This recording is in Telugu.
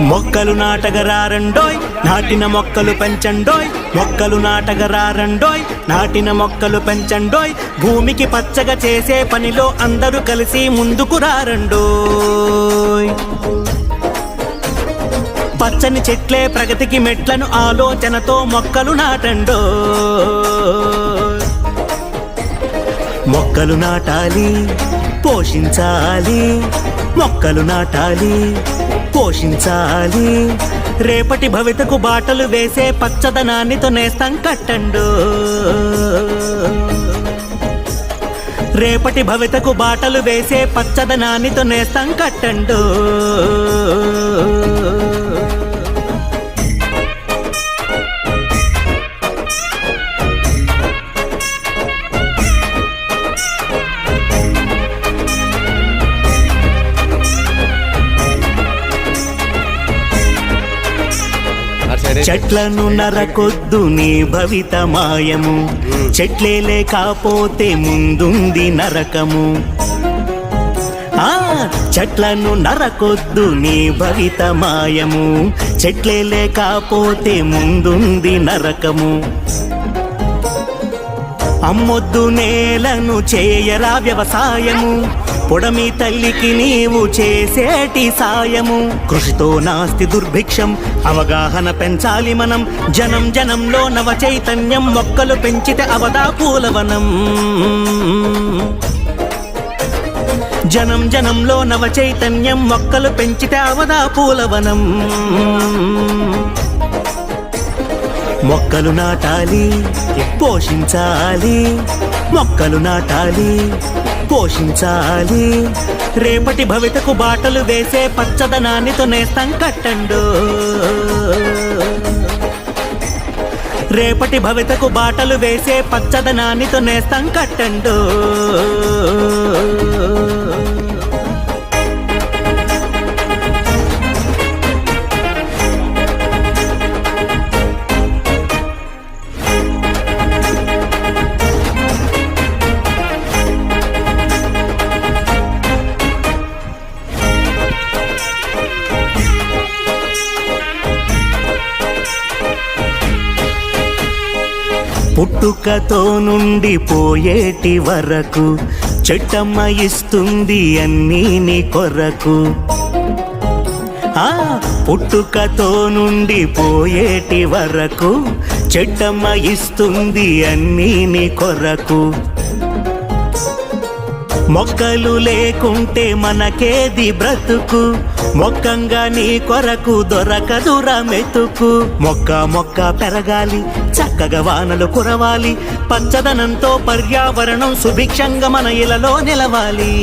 మొక్కలు నాటగరారండోయ్ నాటిన మొక్కలు పెంచండోయ్, మొక్కలు నాటగరారండోయ్ నాటిన మొక్కలు పెంచండోయ్. భూమికి పచ్చగా చేసే పనిలో అందరూ కలిసి ముందుకు రారండోయ్. పచ్చని చెట్లే ప్రగతికి మెట్లను ఆలోచనతో మొక్కలు నాటండోయ్. మొక్కలు నాటాలి పోషించాలి, మొక్కలు నాటాలి పోషించాలి. రేపటి భవితకు బాటలు వేసే పచ్చదనాన్నితో నేస్తం కట్టండు. రేపటి భవితకు బాటలు వేసే పచ్చదనాన్నితో నేస్తం కట్టండు. చెట్లను నరకొద్దు నీ భవిత మాయము, చెట్లే లేకపోతే ముందుంది నరకము. చెట్లను నరకొద్దు నీ భవిత మాయము, చెట్లే లేకపోతే ముందుంది నరకము. అమ్మొద్దు నేలను చేయరా వ్యవసాయము, పొడమి తల్లికి నీవు చేసేటి సాయము. కృషితో నాస్తి దుర్భిక్షం, అవగాహన పెంచాలి మనం. జనం జనంలో నవ చైతన్యం, మొక్కలు పెంచితే అవదా పూలవనం. జనం జనంలో నవ చైతన్యం, మొక్కలు పెంచితే అవదా పూలవనం. మొక్కలు నాటాలి పోషించాలి, మొక్కలు నాటాలి పోషించాలి. రేపటి భవితకు బాటలు వేసే పచ్చదనాన్నితో నేస్తం కట్టండు. రేపటి భవితకు బాటలు వేసే పచ్చదనాన్నితో నేస్తం కట్టండు. పుట్టుకతో నుండి పోయేటి వరకు చెట్టమ్మ ఇస్తుంది అన్నీ నీ కొరకు. పుట్టుకతో నుండి పోయేటి వరకు చెట్టమ్మ ఇస్తుంది అన్నీ నీ కొరకు. మొక్కలు లేకుంటే మనకేది బ్రతుకు, మొక్కంగా నీ కొరకు దొరకదురా మెతుకు. మొక్క మొక్క పెరగాలి, చక్కగా వానలు కురవాలి, పచ్చదనంతో పర్యావరణం సుభిక్షంగా మన ఇలలో నిలవాలి.